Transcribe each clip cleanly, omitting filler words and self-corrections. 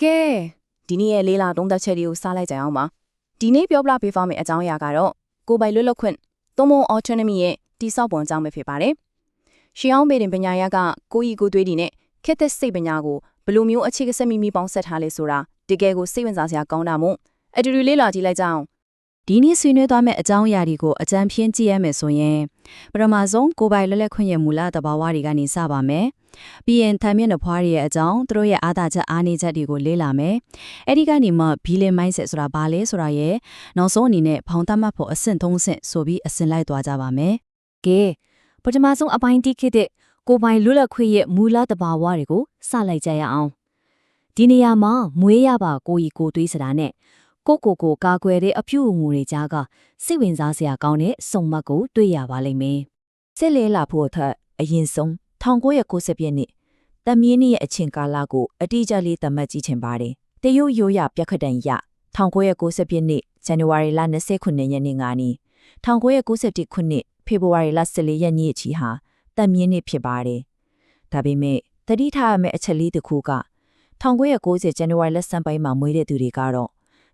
ကဲဒီနေ့ရဲ့လေးလာသုံးသက်ချက်တွေကိုစလိုက်ကြအောင်ပါဒီနေ့ပြောပြပေးဖို့မယ့်အကြောင်းအရာကတော့ကိုယ်ပိုင်လွတ်လပ်ခွင့်သုံးဖို့ autonomy ရဲ့တိစောက်ပုံအကြောင်းပဲဖြစ်ပါတယ်ရှီအောင်ပေတင်ပညာရကကိုကြီးကိုသွေးဒီနဲ့ခက်သက်စိတ်ပညာကိုဘယ်လိုမျိုးအခြေကစက်မိမိပေါင်းဆက်ထားလဲဆိုတာတကယ်ကိုစိတ်ဝင်စားစရာကောင်းတာမို့အတူတူလေးလာကြည့်လိုက်ကြအောင်ဒီနေ့ဆွေးနွေးသွားမယ့်အကြောင်းအရာတွေကိုအကြံဖြင်းကြည့်ရမယ်ဆိုရင်ပထမဆုံးကိုယ်ပိုင်လွတ်လပ်ခွင့်ရဲ့မူလသဘာဝတွေကနေစပါမယ်ပြီးရင်ထမ်းမြင့်တဲ့ဖွားတွေရဲ့အကြောင်းသူတို့ရဲ့အားသာချက်အားနည်းချက်တွေကိုလေ့လာမယ်အဲ့ဒီကနေမှဘီလင်မိုင်းဆက်ဆိုတာဘာလဲဆိုတာရဲ့နောက်ဆုံးအနေနဲ့ဖောင်တတ်မှတ်ဖို့အဆင့်3ဆင့်ဆိုပြီးအဆင့်လိုက်သွားကြပါမယ်ကဲပထမဆုံးအပိုင်းတိခေတ်တဲ့ကိုယ်ပိုင်လွတ်လပ်ခွင့်ရဲ့မူလသဘာဝတွေကိုစလိုက်ကြရအောင်ဒီနေရာမှာမွေးရပါကိုကြီးကိုသွေးစတာနဲ့ကိုကာကွယ်တဲ့အပြုအမူတွေကြားကစိတ်ဝင်စားစရာကောင်းတဲ့စုံမတ်ကိုတွေ့ရပါလိမ့်မယ်စစ်လေလာဖို့အရင်ဆုံး1990ပြည့်နှစ်တမင်းရဲ့အချင်းကာလကိုအတိအကျလေးသတ်မှတ်ကြည့်ချင်ပါတယ်တရုတ်ရိုးရပြခတ်တန်ရ1990ပြည့်နှစ်ဇန်နဝါရီလ29ရက်နေ့ကနေ1991ခုနှစ်ဖေဖော်ဝါရီလ14ရက်နေ့အထိဟာတမင်းနှစ်ဖြစ်ပါတယ်ဒါပေမဲ့တတိထားရမယ့်အချက်လေးတစ်ခုက1990ဇန်နဝါရီလ10ပိုင်းမှာမွေးတဲ့သူတွေကတော့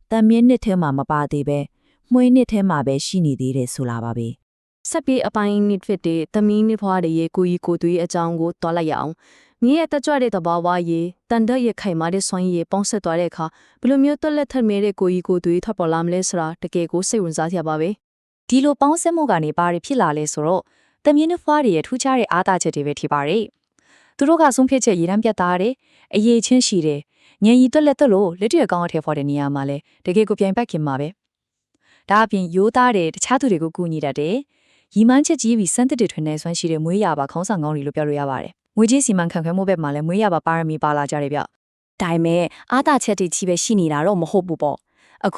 တမင်းနှစ်ထဲမှာမပါသေးပဲမွေးနှစ်ထဲမှာပဲရှိနေသေးတယ်ဆိုလာပါပဲဆက်ပြီးအပိုင်းနှစ်ဖြစ်တဲ့သမီးနှစ်ဖွားတွေရဲ့ကိုကြီးကိုသွေးအကြောင်းကိုတွားလိုက်ရအောင်မြည့်ရဲ့တကြွတဲ့သဘာဝရေးတန်တဲ့ရခိုင်မာတဲ့စွမ်းရည်ပေါင်းဆက်သွားတဲ့အခါဘယ်လိုမျိုးတွက်လက်ထက်မဲတဲ့ကိုကြီးကိုသွေးထွက်ပေါ်လာမလဲဆိုတာတကယ်ကိုစိတ်ဝင်စားစရာပါပဲဒီလိုပေါင်းဆက်မှုကနေဘာတွေဖြစ်လာလဲဆိုတော့သမီးနှစ်ဖွားတွေရဲ့ထူးခြားတဲ့အားသာချက်တွေပဲဖြစ်ပါတယ်သူတို့ကဆုံးဖြတ်ချက်ရည်ရန်ပြတ်သားတယ်အရေးချင်းရှိတယ်ဉာဏ်ရည်တွက်လက်လို့လက်တွေ့အကောင်းအထည်ဖော်တဲ့နေရာမှာလဲတကယ်ကိုပြိုင်ပတ်ခင်မှာပဲဒါအပြင်ရိုးသားတဲ့တခြားသူတွေကိုကူညီတတ်တယ်ရီမန်းချက်ကြီးပြီးစမ်းသစ်တွေထွင်နေဆွမ်းရှိတဲ့မွေးရပါခေါင်းဆောင်ကောင်းတွေလို့ပြောလို့ရပါတယ်။ငွေကြေးစီမံခန့်ခွဲမှုဘက်မှာလည်းမွေးရပါပါရမီပါလာကြတယ်ဗျ။ဒါပေမဲ့အားသာချက်တွေကြီးပဲရှိနေတာတော့မဟုတ်ဘူးပေါ့။အခ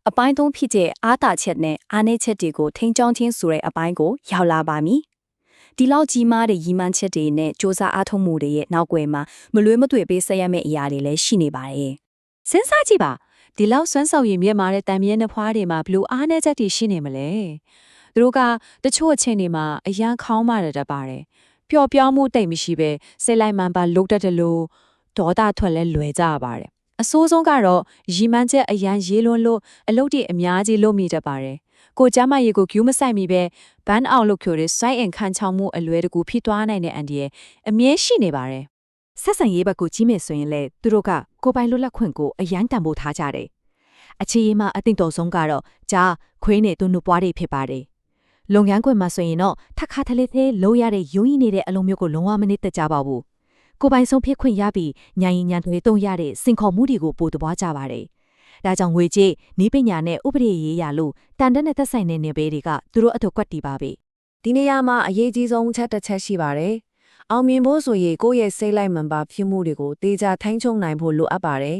ုအပိုင်း3ဖြစ်တဲ့အားသာချက်နဲ့အားနည်းချက်တွေကိုထိန်းချောင်းခြင်းဆိုတဲ့အပိုင်းကိုရောက်လာပါပြီ။ဒီလောက်ကြီးမားတဲ့ရီမန်းချက်တွေနဲ့စ조사အားထုတ်မှုတွေရဲ့နောက်ွယ်မှာမလွေးမသွေပေးဆက်ရမယ့်အရာတွေလည်းရှိနေပါတယ်။စဉ်းစားကြည့်ပါဒီလောက်စွမ်းဆောင်ရည်မြတ်မာတဲ့တန်မြဲနှစ်ဖွားတွေမှာဘလို့အားနည်းချက်တွေရှိနေမလဲ။သူတို့ကတချို့အချိန်တွေမှာအရန်ခေါင်းမာတတ်ပါတယ်ပျော်ပြောင်းမှုတိတ်မရှိပဲစိတ်လိုက်မှန်ပါလုတ်တတ်တယ်လို့ဒေါသထွက်လဲလွယ်ကြပါတယ်အဆိုးဆုံးကတော့ရီမန်းချက်အရန်ရေးလွန်းလို့အလုပ်တွေအများကြီးလုပ်မိတတ်ပါတယ်ကိုကျမရေကိုကျူးမဆိုင်မိပဲဘန်းအောင်လုပ်ဖြိုတဲ့စိုင်းအင်ခန်းချောင်းမှုအလွယ်တကူဖြစ်သွားနိုင်တဲ့အန်ဒီရဲ့အမြဲရှိနေပါတယ်ဆက်ဆံရေးဘက်ကိုကြီးမဲ့ဆိုရင်လေသူတို့ကကိုပိုင်လွတ်လပ်ခွင့်ကိုအရန်တန်ဖိုးထားကြတယ်အခြေရေးမှာအသိတော်ဆုံးကတော့ကြားခွေးနဲ့သူ့နှုတ်ပွားတွေဖြစ်ပါတယ်လုပ်ငန်းခွင်မှာဆိုရင်တော့ထခါထလေးသေးလိုရတဲ့ယုံကြည်နေတဲ့အလုံးမျိုးကိုလုံးဝမနစ်သက်ကြပါဘူးကိုပိုင်ဆုံးဖြစ်ခွင့်ရပြီးညာရင်ညာတွေတုံးရတဲ့စင်ခေါ်မှုတွေကိုပို့သွားကြပါတယ်ဒါကြောင့်ငွေကြေးနီးပညာနဲ့ဥပဒေရေးရလို့တန်တဲ့နဲ့သက်ဆိုင်တဲ့နေပေတွေကသူတို့အထောက်ကွက်တီးပါပဲဒီနေရာမှာအရေးကြီးဆုံးချက်တစ်ချက်ရှိပါတယ်အောင်မြင်ဖို့ဆိုရင်ကိုယ့်ရဲ့စိတ်လိုက်မှန်ပါဖြစ်မှုတွေကိုတေချာထိန်းချုပ်နိုင်ဖို့လိုအပ်ပါတယ်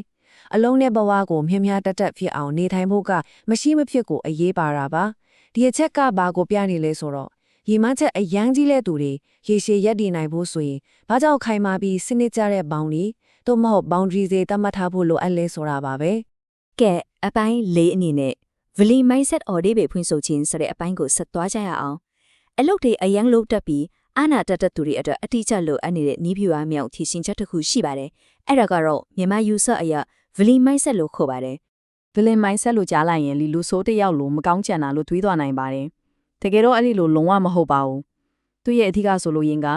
အလုံးနဲ့ဘဝကိုမြင်မြတက်တက်ဖြစ်အောင်နေထိုင်ဖို့ကမရှိမဖြစ်ကိုအရေးပါတာပါဒီအချက်ကဘာကိုပြနေလဲဆိုတော့ရေမန်းချက်အရန်ကြီးတဲ့သူတွေရေရှည်ရက်တည်နိုင်ဖို့ဆိုရင်ဘာကြောင့်ခိုင်မာပြီးစနစ်ကျတဲ့ဘောင်တွေသို့မဟုတ် boundary တွေတတ်မှတ်ထားဖို့လိုအပ်လဲဆိုတာပါပဲကဲအပိုင်း၄အနေနဲ့ Valley Mindset Audit ပဲဖွင့်ဆိုခြင်းဆိုတဲ့အပိုင်းကိုဆက်သွားကြရအောင်အလုပ်တွေအရန်လုပ်တတ်ပြီးအာနာတတ်သူတွေအတွက်အတိအကျလိုအပ်နေတဲ့နီးပြူအားမြောက်ထီရှင်ချက်တစ်ခုရှိပါတယ်အဲ့ဒါကတော့မြန်မာ user အရာ Valley Mindset လို့ခေါ်ပါတယ်Villain mindset လို့ကြားလိုက်ရင်လူဆိုးတစ်ယောက်လိုမကောင်းကြံတာလို့တွေးသွားနိုင်ပါတယ်။တကယ်တော့အဲ့ဒီလိုလုံးဝမဟုတ်ပါဘူး။သူ့ရဲ့အထူးကဆိုလို့ရင်က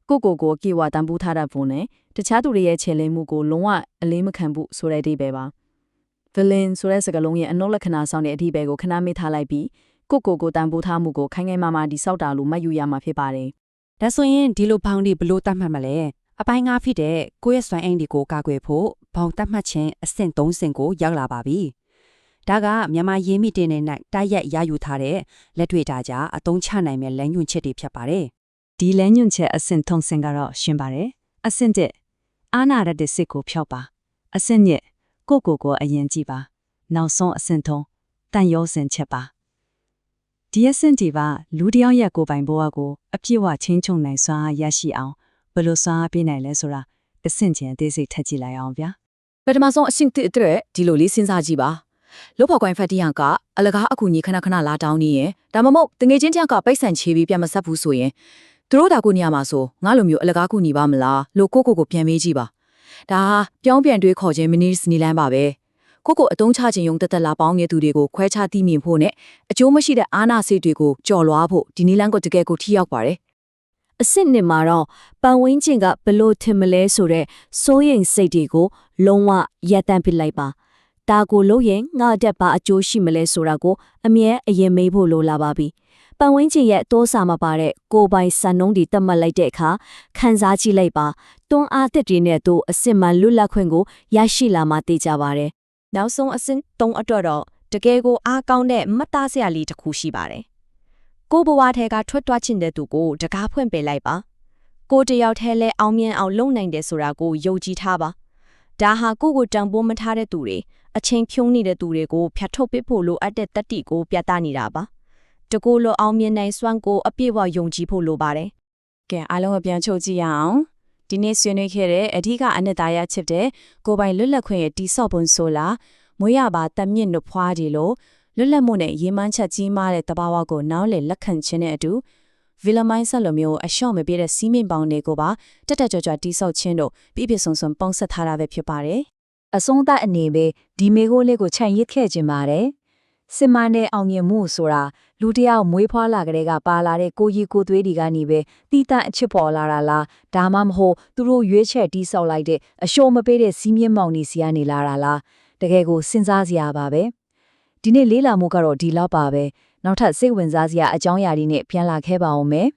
ကိုကေဝတန်ဖိုးထားတတ်ဖို့နဲ့တခြားသူတွေရဲ့ခြေလင်းမှုကိုလုံးဝအလေးမခံဘူးဆိုတဲ့အဓိပ္ပာယ်ပါ။ Villain ဆိုတဲ့စကားလုံးရဲ့အနှုတ်လက္ခဏာဆောင်တဲ့အဓိပ္ပာယ်ကိုခဏမေ့ထားလိုက်ပြီးကိုတန်ဖိုးထားမှုကိုခိုင်ခိုင်မာမာဒီဆောက်တာလို့မှတ်ယူရမှာဖြစ်ပါတယ်။ဒါဆိုရင်ဒီလိုဘောင်ဒီဘလို့တတ်မှတ်မလဲ။အပိုင်း၅ဖြစ်တဲ့ကိုယ့်ရဲ့စွမ်းအင်တွေကိုကာကွယ်ဖို့ဘောင်တတ်မှတ်ခြင်းအဆင့်3ဆင့်ကိုရောက်လာပါပြီ။ဒါကမြန်မာရင်းမိတင်တဲ့နိုင်တိုက်ရိုက်ရယူထားတဲ့လက်တွေ့တာကြအသုံးချနိုင်မဲ့လမ်းညွှန်ချက်တွေဖြစ်ပါတယ်။ဒီလမ်းညွှန်ချက်အဆင့်3ဆင့်ကတော့ရှင်းပါတယ်။အဆင့်1အာနာရတဲ့စစ်ကိုဖျောက်ပါ။အဆင့်2ကိုအရင်ကြည့်ပါ။နောက်ဆုံးအဆင့်3တန်ရောစင်ချက်ပါ။ဒီအဆင့်ဒီပါလူတယောက်ရဲ့ကိုယ်ပိုင်ဘဝကိုအပြည့်အဝချင်းချုံနိုင်စွာရရှိအောင်ဘယ်လိုစွာပေးနိုင်လဲဆိုတာအဆင့်ချင်းအသေးစိတ်ထပ်ကြည့်လိုက်အောင်ဗျာပထမဆုံးအဆင့်1အတွက်ဒီလိုလေးစဉ်းစားကြည့်ပါလုတ်ဖော်ကွိုင်းဖတ်တီးရန်ကအလကားအကူကြီးခဏလာတောင်းနေရင်ဒါမှမဟုတ်တငယ်ချင်းတယောက်ကပိတ်ဆန်ချေပြီးပြန်မဆက်ဘူးဆိုရင်သူတို့ဒါကိုနေရာမှာဆိုငါလိုမျိုးအလကားကူညီပါမလားလို့ကိုပြန်မေးကြည့်ပါ ဒါပြောင်းပြန်တွေးခေါ်ခြင်းမနီးစနီလန်းပါပဲကိုအတုံးချခြင်းယုံတက်တက်လာပေါင်းငယ်သူတွေကိုခွဲခြားသိမြင်ဖို့နဲ့အကျိုးမရှိတဲ့အာနာစိတ်တွေကိုကြော်လွားဖို့ဒီနီလန်းကိုတကယ်ကိုထိရောက်ပါတယ်အစ်စ်နှစ်မှာတော့ပတ်ဝန်းကျင်ကဘလို့ထင်မလဲဆိုတဲ့စိုးရိမ်စိတ်တွေကိုလုံးဝရပ်တန့်ပစ်လိုက်ပါဒါကိုလို့ရင်ငါတက်ပါအကျိုးရှိမလဲဆိုတာကိုအမြဲအရင်မေးဖို့လိုလာပါပြီပတ်ဝန်းကျင်ရဲ့တိုးစာမပါတဲ့ကိုပိုင်စံနှုန်းတွေတတ်မှတ်လိုက်တဲ့အခါခန်းစားကြည့်လိုက်ပါတွန်းအားတက်တွေနဲ့တို့အစ်စ်မှလွတ်လပ်ခွင့်ကိုရရှိလာမှသိကြပါတယ်နောက်ဆုံးအဆင့်3အတွက်တော့တကယ်ကိုအားကောင်းတဲ့မှတ်သားစရာလေးတစ်ခုရှိပါတယ်ကိုဘဝထဲကထွက်သွားခြင်းတဲ့သူကိုတကားဖွင့်ပေးလိုက်ပါကိုတယောက်ထဲလဲအောင်မြင်အောင်လုပ်နိုင်တယ်ဆိုတာကိုယုံကြည်ထားပါဒါဟာကိုတန်ဖိုးမထားတဲ့သူတွေအချိန်ဖြုံးနေတဲ့သူတွေကိုဖျက်ထုတ်ပစ်ဖို့လိုအပ်တဲ့တတိကိုပြသနေတာပါတကူလိုအောင်မြင်နိုင်စွမ်းကိုအပြည့်အဝယုံကြည်ဖို့လိုပါတယ်ကဲအားလုံးအပြန်ချုပ်ကြည့်ရအောင်ဒီနေ့ဆွေးနွေးခဲ့တဲ့အဓိကအနှစ်သာရချစ်တဲ့ကိုပိုင်လွတ်လပ်ခွင့်ရဲ့တိဆော့ပုံဆိုလာမွေးရပါတမြင့်နှဖွားဒီလိုလွတ်လပ်မှုနဲ့ရေမှန်းချက်ကြီးမားတဲ့တဘာဝကိုနားလည်လက်ခံခြင်းနဲ့အတူဗီလမိုင်းဆက်လိုမျိုးအလျှော့မပေးတဲ့စီးမင်းပေါင်းတွေကိုပါတက်တက်ကြွကြွတိဆော့ခြင်းတို့ပြည့်ပြည့်စုံစုံပေါင်းဆက်ထားတာပဲဖြစ်ပါတယ်အဆုံးသတ်အနေပဲဒီမေကိုလေးကိုခြံရစ်ခဲ့ခြင်းပါတယ်စင်မနဲ့အောင်မြင်မှုဆိုတာလူတယောက်မွေးဖွားလာကလေးကပါလာတဲ့ကိုကြီးကိုသွေးတွေကနေပဲတီးတန့်အချစ်ပေါ်လာတာလားဒါမှမဟုတ်သူတို့ရွေးချက်တီးဆောက်လိုက်တဲ့အရှိုးမပေးတဲ့စီးမြင့်မောင်နေစီကနေလာတာလားတကယ်ကိုစဉ်းစားစရာပါပဲဒီနေ့လေးလာမှုကတော့ဒီလောက်ပါပဲနောက်ထပ်စိတ်ဝင်စားစရာအကြောင်းအရာတွေနဲ့ပြန်လာခဲ့ပါအောင်မယ်